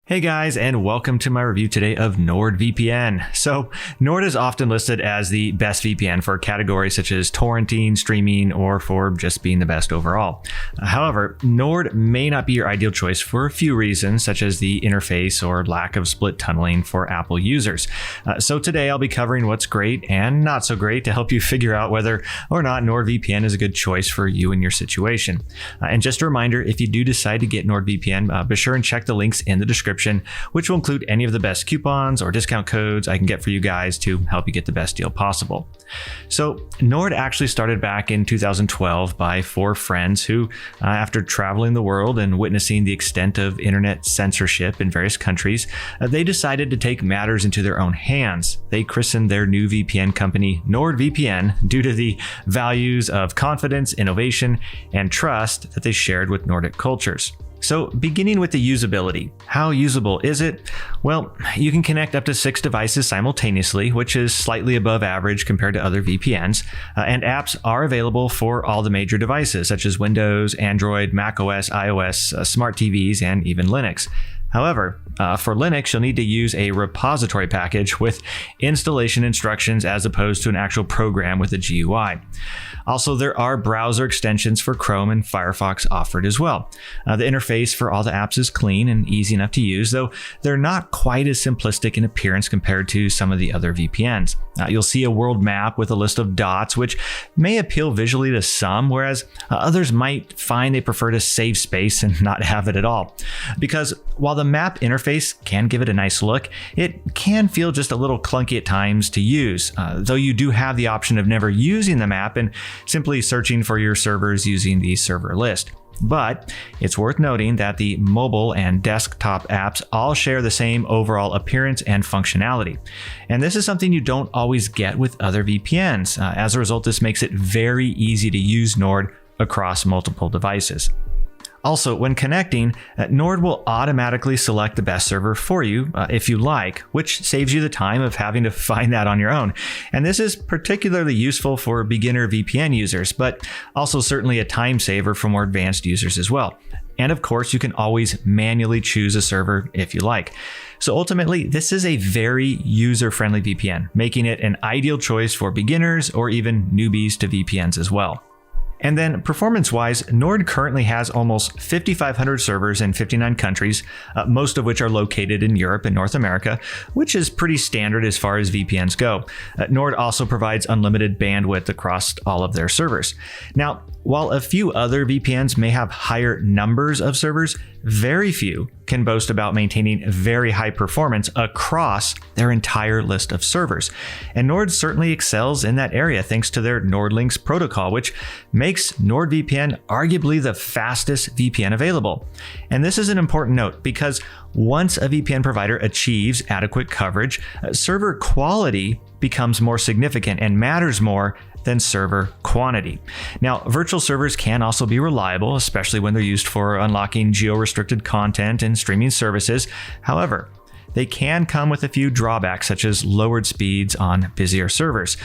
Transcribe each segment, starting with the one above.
Hey guys, and welcome to my review today of NordVPN. So Nord is often listed as the best VPN for categories such as torrenting, streaming, or for just being the best overall. However, Nord may not be your ideal choice for a few reasons, such as the interface or lack of split tunneling for Apple users. So today I'll be covering what's great and not so great to help you figure out whether or not NordVPN is a good choice for you and your situation. And just a reminder, if you do decide to get NordVPN, be sure and check the links in the description, which will include any of the best coupons or discount codes I can get for you guys to help you get the best deal possible. So Nord actually started back in 2012 by four friends who, after traveling the world and witnessing the extent of internet censorship in various countries, they decided to take matters into their own hands. They christened their new VPN company NordVPN due to the values of confidence, innovation, and trust that they shared with Nordic cultures. So beginning with the usability, how usable is it? Well, you can connect up to 6 devices simultaneously, which is slightly above average compared to other VPNs, and apps are available for all the major devices such as Windows, Android, macOS, iOS, smart TVs, and even Linux. However, for Linux, you'll need to use a repository package with installation instructions as opposed to an actual program with a GUI. Also, there are browser extensions for Chrome and Firefox offered as well. The interface for all the apps is clean and easy enough to use, though they're not quite as simplistic in appearance compared to some of the other VPNs. You'll see a world map with a list of dots, which may appeal visually to some, whereas others might find they prefer to save space and not have it at all. Because while the map interface can give it a nice look, it can feel just a little clunky at times to use, though you do have the option of never using the map and simply searching for your servers using the server list. But it's worth noting that the mobile and desktop apps all share the same overall appearance and functionality. And this is something you don't always get with other VPNs. As a result, this makes it very easy to use Nord across multiple devices. Also, when connecting, Nord will automatically select the best server for you if you like, which saves you the time of having to find that on your own. And this is particularly useful for beginner VPN users, but also certainly a time saver for more advanced users as well. And of course, you can always manually choose a server if you like. So ultimately, this is a very user-friendly VPN, making it an ideal choice for beginners or even newbies to VPNs as well. And then performance-wise, Nord currently has almost 5,500 servers in 59 countries, most of which are located in Europe and North America, which is pretty standard as far as VPNs go. Nord also provides unlimited bandwidth across all of their servers. Now, while a few other VPNs may have higher numbers of servers, very few can boast about maintaining very high performance across their entire list of servers. And Nord certainly excels in that area thanks to their NordLynx protocol, which makes NordVPN arguably the fastest VPN available. And this is an important note because once a VPN provider achieves adequate coverage, server quality becomes more significant and matters more than server quantity. Now, virtual servers can also be reliable, especially when they're used for unlocking geo-restricted content and streaming services. However, they can come with a few drawbacks, such as lowered speeds on busier servers.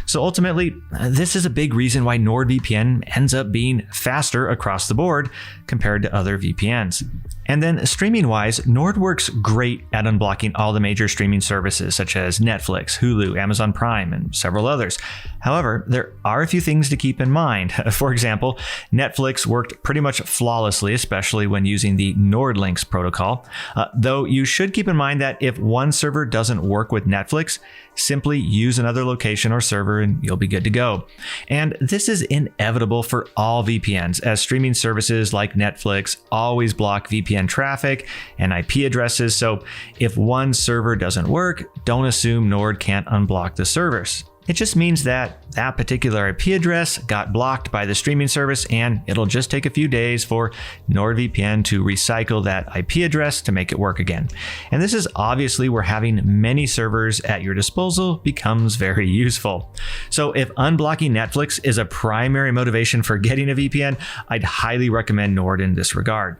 So ultimately, this is a big reason why NordVPN ends up being faster across the board compared to other VPNs. And then streaming-wise, Nord works great at unblocking all the major streaming services such as Netflix, Hulu, Amazon Prime, and several others. However, there are a few things to keep in mind. For example, Netflix worked pretty much flawlessly, especially when using the NordLynx protocol. Though you should keep in mind that if one server doesn't work with Netflix, simply use another location or server and you'll be good to go. And this is inevitable for all VPNs, as streaming services like Netflix always block VPN traffic and IP addresses. So if one server doesn't work, don't assume Nord can't unblock the servers. It just means that that particular IP address got blocked by the streaming service, and it'll just take a few days for NordVPN to recycle that IP address to make it work again. And this is obviously where having many servers at your disposal becomes very useful. So if unblocking Netflix is a primary motivation for getting a VPN, I'd highly recommend Nord in this regard.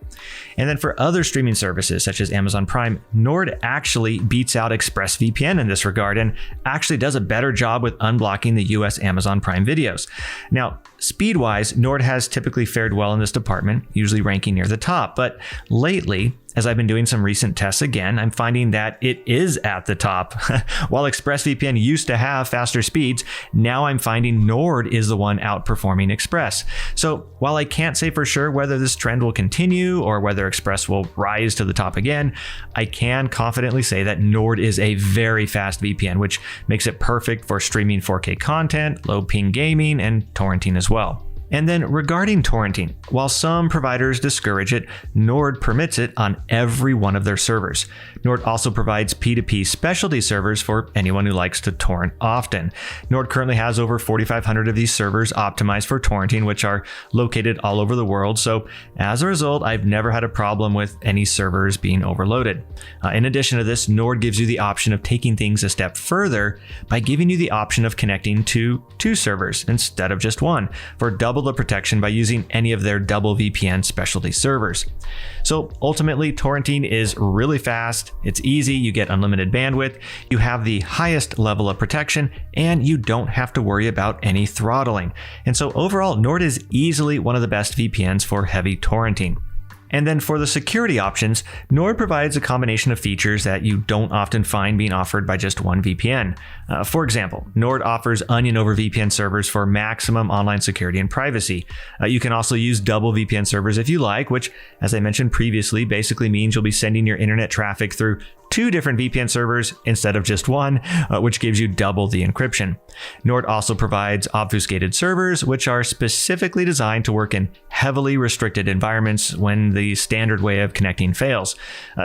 And then for other streaming services such as Amazon Prime, Nord actually beats out ExpressVPN in this regard and actually does a better job with unblocking the US Amazon Prime videos. Now, speed-wise, Nord has typically fared well in this department, usually ranking near the top, but lately, as I've been doing some recent tests again, I'm finding that it is at the top. While ExpressVPN used to have faster speeds, now I'm finding Nord is the one outperforming Express. So while I can't say for sure whether this trend will continue or whether Express will rise to the top again, I can confidently say that Nord is a very fast VPN, which makes it perfect for streaming 4K content, low ping gaming, and torrenting as well. And then regarding torrenting, while some providers discourage it, Nord permits it on every one of their servers. Nord also provides P2P specialty servers for anyone who likes to torrent often. Nord currently has over 4,500 of these servers optimized for torrenting, which are located all over the world. So as a result, I've never had a problem with any servers being overloaded. In addition to this, Nord gives you the option of taking things a step further by giving you the option of connecting to 2 servers instead of just one for double the protection by using any of their double VPN specialty servers. So ultimately, torrenting is really fast, it's easy, you get unlimited bandwidth, you have the highest level of protection, and you don't have to worry about any throttling. And so overall, Nord is easily one of the best VPNs for heavy torrenting. And then for the security options, Nord provides a combination of features that you don't often find being offered by just one VPN. For example, Nord offers onion over VPN servers for maximum online security and privacy. You can also use double VPN servers if you like, which, as I mentioned previously, basically means you'll be sending your internet traffic through 2 different VPN servers instead of just one, which gives you double the encryption. Nord also provides obfuscated servers, which are specifically designed to work in heavily restricted environments when the standard way of connecting fails.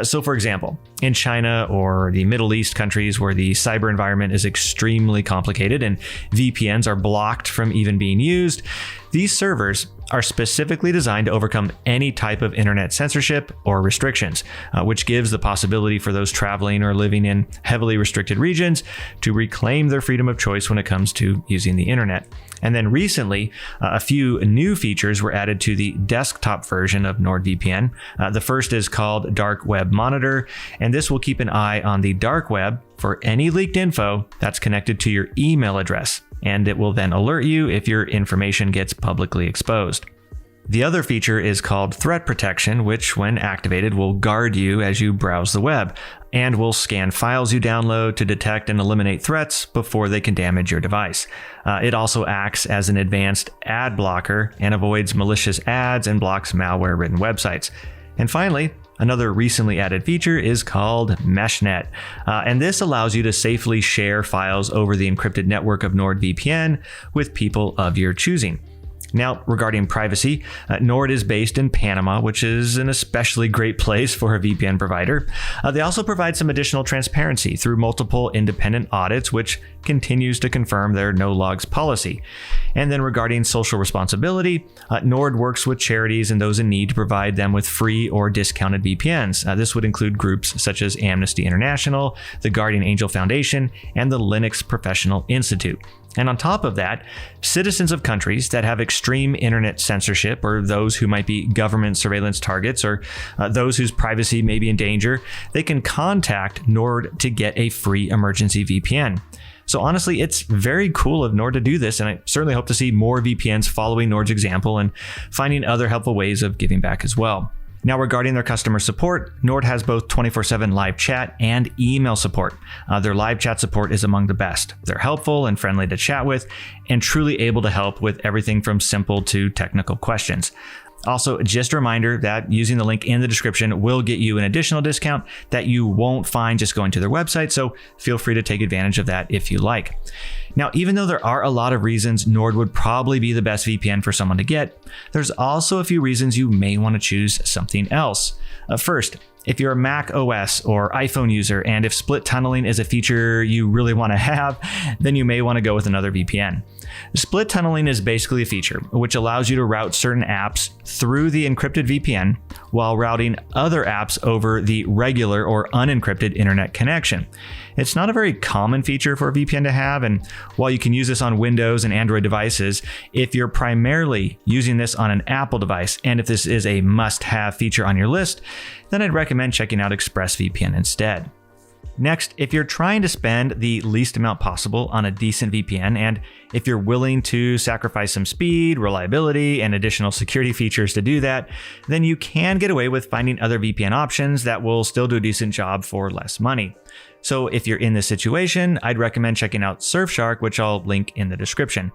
So for example, in China or the Middle East countries where the cyber environment is extremely complicated and VPNs are blocked from even being used, these servers are specifically designed to overcome any type of internet censorship or restrictions, which gives the possibility for those traveling or living in heavily restricted regions to reclaim their freedom of choice when it comes to using the internet. And then recently, a few new features were added to the desktop version of NordVPN. The first is called Dark Web Monitor, and this will keep an eye on the dark web for any leaked info that's connected to your email address, and it will then alert you if your information gets publicly exposed. The other feature is called Threat Protection, which when activated will guard you as you browse the web and will scan files you download to detect and eliminate threats before they can damage your device. It also acts as an advanced ad blocker and avoids malicious ads and blocks malware-ridden websites. And finally, another recently added feature is called MeshNet, and this allows you to safely share files over the encrypted network of NordVPN with people of your choosing. Now, regarding privacy, Nord is based in Panama, which is an especially great place for a VPN provider. They also provide some additional transparency through multiple independent audits, which continues to confirm their no logs policy. And then regarding social responsibility, Nord works with charities and those in need to provide them with free or discounted VPNs. This would include groups such as Amnesty International, the Guardian Angel Foundation, and the Linux Professional Institute. And on top of that, citizens of countries that have extreme internet censorship, or those who might be government surveillance targets, or those whose privacy may be in danger, they can contact Nord to get a free emergency VPN. So honestly, it's very cool of Nord to do this, and I certainly hope to see more VPNs following Nord's example and finding other helpful ways of giving back as well. Now, regarding their customer support, Nord has both 24/7 live chat and email support. Their live chat support is among the best. They're helpful and friendly to chat with and truly able to help with everything from simple to technical questions. Also, just a reminder that using the link in the description will get you an additional discount that you won't find just going to their website, so feel free to take advantage of that if you like. Now, even though there are a lot of reasons Nord would probably be the best VPN for someone to get, there's also a few reasons you may want to choose something else. First, if you're a Mac OS or iPhone user, and if split tunneling is a feature you really want to have, then you may want to go with another VPN. Split tunneling is basically a feature which allows you to route certain apps through the encrypted VPN while routing other apps over the regular or unencrypted internet connection. It's not a very common feature for a VPN to have, and while you can use this on Windows and Android devices, if you're primarily using this on an Apple device, and if this is a must-have feature on your list, then I'd recommend checking out ExpressVPN instead. Next, if you're trying to spend the least amount possible on a decent VPN, and If you're willing to sacrifice some speed, reliability, and additional security features to do that, then you can get away with finding other VPN options that will still do a decent job for less money. So if you're in this situation, I'd recommend checking out Surfshark, which I'll link in the description.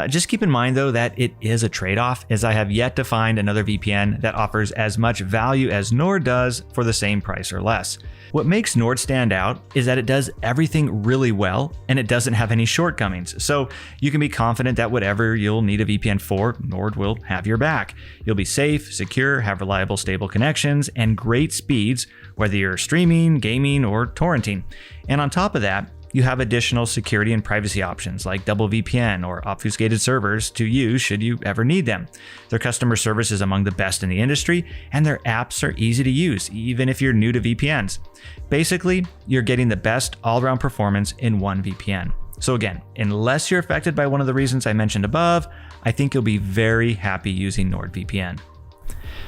Just keep in mind though that it is a trade-off, as I have yet to find another VPN that offers as much value as Nord does for the same price or less. What makes Nord stand out is that it does everything really well and it doesn't have any shortcomings. So you can be confident that whatever you'll need a VPN for, Nord will have your back. You'll be safe, secure, have reliable, stable connections, and great speeds, whether you're streaming, gaming, or torrenting. And on top of that, you have additional security and privacy options like double VPN or obfuscated servers to use should you ever need them. Their customer service is among the best in the industry, and their apps are easy to use, even if you're new to VPNs. Basically, you're getting the best all-around performance in one VPN. So again, unless you're affected by one of the reasons I mentioned above, I think you'll be very happy using NordVPN.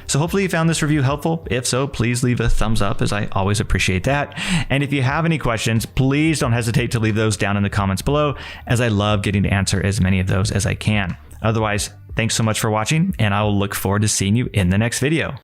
So hopefully you found this review helpful. If so, please leave a thumbs up, as I always appreciate that. And if you have any questions, please don't hesitate to leave those down in the comments below, as I love getting to answer as many of those as I can. Otherwise, thanks so much for watching, and I will look forward to seeing you in the next video.